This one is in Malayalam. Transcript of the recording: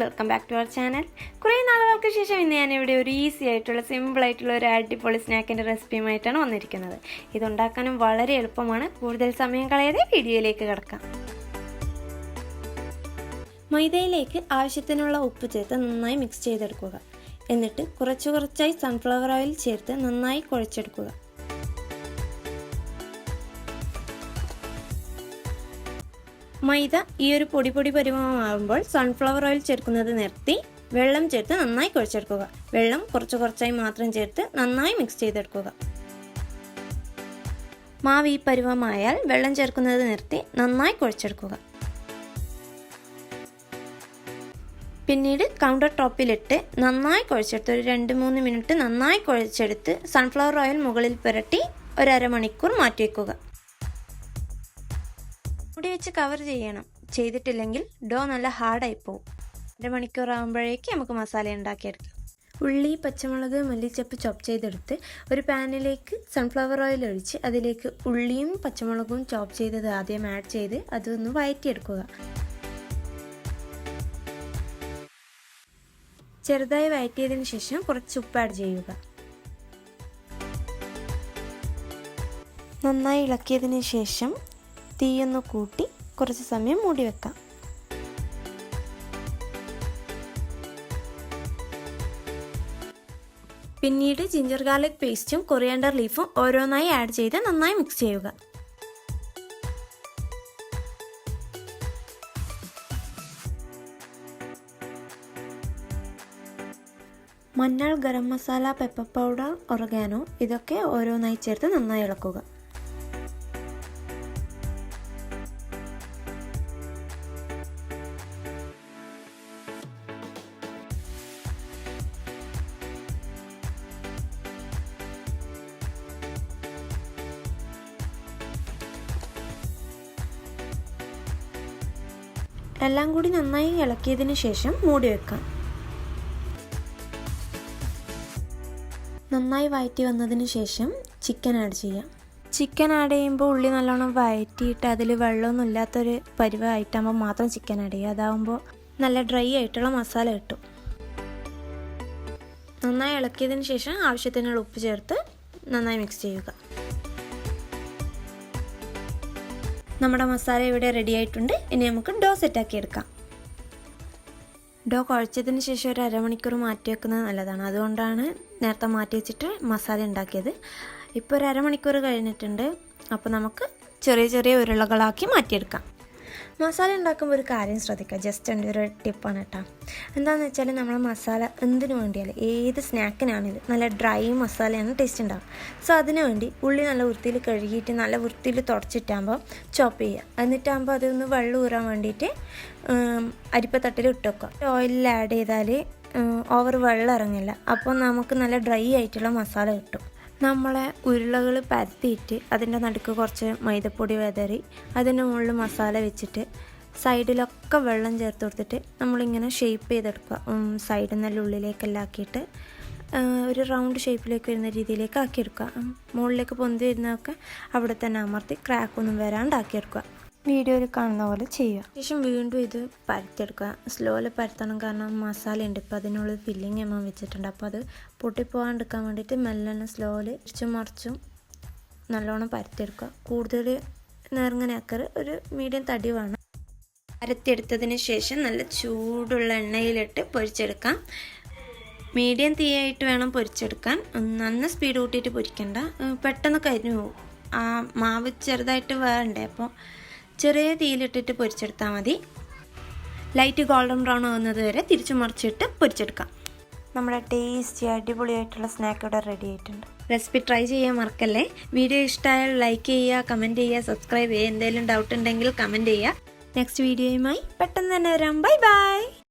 Welcome back to our channel. കുറേ നാളുകൾക്ക് ശേഷം ഇന്ന് ഞാനിവിടെ ഒരു ഈസി ആയിട്ടുള്ള സിമ്പിളായിട്ടുള്ള ഒരു അടിപൊളി സ്നാക്കിൻ്റെ റെസിപ്പിയുമായിട്ടാണ് വന്നിരിക്കുന്നത്. ഇതുണ്ടാക്കാനും വളരെ എളുപ്പമാണ്. കൂടുതൽ സമയം കളയാതെ വീഡിയോയിലേക്ക് കിടക്കാം. മൈദയിലേക്ക് ആവശ്യത്തിനുള്ള ഉപ്പ് ചേർത്ത് നന്നായി മിക്സ് ചെയ്തെടുക്കുക. എന്നിട്ട് കുറച്ചായി സൺഫ്ലവർ ഓയിൽ ചേർത്ത് നന്നായി കുഴച്ചെടുക്കുക. മൈദ ഈ ഒരു പൊടി പരുവമാകുമ്പോൾ സൺഫ്ലവർ ഓയിൽ ചേർക്കുന്നത് നിർത്തി വെള്ളം ചേർത്ത് നന്നായി കുഴച്ചെടുക്കുക. വെള്ളം കുറച്ചായി മാത്രം ചേർത്ത് നന്നായി മിക്സ് ചെയ്തെടുക്കുക. മാവ് ഈ പരുവമായാൽ വെള്ളം ചേർക്കുന്നത് നിർത്തി നന്നായി കുഴച്ചെടുക്കുക. പിന്നീട് കൗണ്ടർ ടോപ്പിലിട്ട് നന്നായി കുഴച്ചെടുത്ത് ഒരു 2-3 മിനിറ്റ് നന്നായി കുഴച്ചെടുത്ത് സൺഫ്ലവർ ഓയിൽ മുകളിൽ പുരട്ടി ഒരു അരമണിക്കൂർ മാറ്റിവെക്കുക. മുടി വെച്ച് കവർ ചെയ്യണം. ചെയ്തിട്ടില്ലെങ്കിൽ ഡോ നല്ല ഹാർഡായി പോകും. 2 മണിക്കൂർ ആകുമ്പോഴേക്ക് നമുക്ക് മസാല ഉണ്ടാക്കിയെടുക്കാം. ഉള്ളി, പച്ചമുളക്, മല്ലിച്ചപ്പ് ചോപ്പ് ചെയ്തെടുത്ത് ഒരു പാനിലേക്ക് സൺഫ്ലവർ ഓയിൽ ഒഴിച്ച് അതിലേക്ക് ഉള്ളിയും പച്ചമുളകും ചോപ്പ് ചെയ്തത് ആദ്യം ആഡ് ചെയ്ത് അതൊന്ന് വഴറ്റിയെടുക്കുക. ചെറുതായി വഴറ്റിയതിന് ശേഷം കുറച്ച് ഉപ്പ് ആഡ് ചെയ്യുക. നന്നായി ഇളക്കിയതിന് ശേഷം തീയൊന്ന് കൂട്ടി കുറച്ച് സമയം മൂടി വെക്കാം. പിന്നീട് ജിഞ്ചർ ഗാർലിക് പേസ്റ്റും കൊറിയാണ്ടർ ലീഫും ഓരോന്നായി ആഡ് ചെയ്ത് നന്നായി മിക്സ് ചെയ്യുക. മഞ്ഞൾ, garam masala, pepper powder, oregano ഇതൊക്കെ ഓരോന്നായി ചേർത്ത് നന്നായി ഇളക്കുക. എല്ലാം കൂടി നന്നായി ഇളക്കിയതിന് ശേഷം മൂടി വെക്കാം. നന്നായി വഴറ്റി വന്നതിന് ശേഷം ചിക്കൻ ആഡ് ചെയ്യാം. ചിക്കൻ ആഡ് ചെയ്യുമ്പോൾ ഉള്ളി നല്ലോണം വഴറ്റിയിട്ട് അതിൽ വെള്ളമൊന്നും ഇല്ലാത്തൊരു പരുവമായിട്ടാകുമ്പോൾ മാത്രം ചിക്കൻ ആഡ് ചെയ്യുക. അതാകുമ്പോൾ നല്ല ഡ്രൈ ആയിട്ടുള്ള മസാല കിട്ടും. നന്നായി ഇളക്കിയതിന് ശേഷം ആവശ്യത്തിനുള്ള ഉപ്പ് ചേർത്ത് നന്നായി മിക്സ് ചെയ്യുക. നമ്മുടെ മസാല ഇവിടെ റെഡി ആയിട്ടുണ്ട്. ഇനി നമുക്ക് ഡോ സെറ്റാക്കി എടുക്കാം. ഡോ കുഴച്ചതിന് ശേഷം ഒരു അരമണിക്കൂർ മാറ്റി വെക്കുന്നത് നല്ലതാണ്. അതുകൊണ്ടാണ് നേരത്തെ മാറ്റി വെച്ചിട്ട് മസാല ഉണ്ടാക്കിയത്. ഇപ്പോൾ ഒരു അരമണിക്കൂർ കഴിഞ്ഞിട്ടുണ്ട്. അപ്പോൾ നമുക്ക് ചെറിയ ഉരുളകളാക്കി മാറ്റിയെടുക്കാം. മസാല ഉണ്ടാക്കുമ്പോൾ ഒരു കാര്യം ശ്രദ്ധിക്കുക. ജസ്റ്റ് എൻ്റെ ഒരു ടിപ്പാണ് കേട്ടോ. എന്താണെന്ന് വെച്ചാൽ നമ്മൾ മസാല എന്തിനു വേണ്ടിയാലും ഏത് സ്നാക്കിനാണെങ്കിലും നല്ല ഡ്രൈ മസാലയാണ് ടേസ്റ്റ് ഉണ്ടാകും. സോ അതിനു വേണ്ടി ഉള്ളി നല്ല വൃത്തിയിൽ കഴുകിയിട്ട് നല്ല വൃത്തിയിൽ തുടച്ചിട്ടാകുമ്പോൾ ചോപ്പ് ചെയ്യുക. എന്നിട്ടാകുമ്പോൾ അതൊന്ന് വെള്ളം ഊറാൻ വേണ്ടിയിട്ട് അരിപ്പത്തട്ടിൽ ഇട്ട് വെക്കുക. ഓയിലിൽ ആഡ് ചെയ്താൽ ഓവർ വെള്ളം ഇറങ്ങില്ല. അപ്പോൾ നമുക്ക് നല്ല ഡ്രൈ ആയിട്ടുള്ള മസാല കിട്ടും. നമ്മളെ ഉരുളകൾ പരത്തിയിട്ട് അതിൻ്റെ നടുക്ക് കുറച്ച് മൈദപ്പൊടി വിതറി അതിൻ്റെ മുകളിൽ മസാല വെച്ചിട്ട് സൈഡിലൊക്കെ വെള്ളം ചേർത്ത് കൊടുത്തിട്ട് നമ്മളിങ്ങനെ ഷേപ്പ് ചെയ്തെടുക്കുക. സൈഡിൽ നിന്നെല്ലാം ഉള്ളിലേക്കെല്ലാം ആക്കിയിട്ട് ഒരു റൗണ്ട് ഷേപ്പിലേക്ക് വരുന്ന രീതിയിലേക്ക് ആക്കിയെടുക്കുക. മുകളിലേക്ക് പൊന്തി വരുന്നതൊക്കെ അവിടെ തന്നെ അമർത്തി ക്രാക്കൊന്നും വരാണ്ടാക്കിയെടുക്കുക. വീഡിയോയിൽ കാണുന്ന പോലെ ചെയ്യുക. ശേഷം വീണ്ടും ഇത് പരത്തിയെടുക്കുക. സ്ലോയിൽ പരത്തണം, കാരണം മസാല ഉണ്ട്. ഇപ്പോൾ അതിനുള്ളിൽ ഫില്ലിങ് നമ്മൾ വെച്ചിട്ടുണ്ട്. അപ്പോൾ അത് പൊട്ടിപ്പോകാണ്ടിരിക്കാൻ വേണ്ടിയിട്ട് മെല്ലെ സ്ലോയിൽ മറിച്ചും നല്ലോണം പരത്തിയെടുക്കുക. കൂടുതൽ നേർങ്ങനെയാക്കറ്, ഒരു മീഡിയം തടി വേണം. പരത്തിയെടുത്തതിന് ശേഷം നല്ല ചൂടുള്ള എണ്ണയിലിട്ട് പൊരിച്ചെടുക്കാം. മീഡിയം തീയായിട്ട് വേണം പൊരിച്ചെടുക്കാൻ. നന്ന സ്പീഡ് കൂട്ടിയിട്ട് പൊരിക്കണ്ട, പെട്ടെന്ന് കരിഞ്ഞു പോകും. ആ മാവ് ചെറുതായിട്ട് വേണ്ടേ, അപ്പോൾ ചെറിയ തീയിലിട്ടിട്ട് പൊരിച്ചെടുത്താൽ മതി. ലൈറ്റ് ഗോൾഡൻ ബ്രൗൺ ആകുന്നത് വരെ തിരിച്ചു മറിച്ചിട്ട് പൊരിച്ചെടുക്കാം. നമ്മുടെ ടേസ്റ്റി അടിപൊളിയായിട്ടുള്ള സ്നാക്ക് ഇവിടെ റെഡി ആയിട്ടുണ്ട്. റെസിപ്പി ട്രൈ ചെയ്യാൻ മറക്കല്ലേ. വീഡിയോ ഇഷ്ടമായാൽ ലൈക്ക് ചെയ്യുക, കമൻറ്റ് ചെയ്യുക, സബ്സ്ക്രൈബ് ചെയ്യുക. എന്തെങ്കിലും ഡൗട്ട് ഉണ്ടെങ്കിൽ കമൻറ്റ് ചെയ്യുക. നെക്സ്റ്റ് വീഡിയോയുമായി പെട്ടെന്ന് തന്നെ വരാം. Bye bye.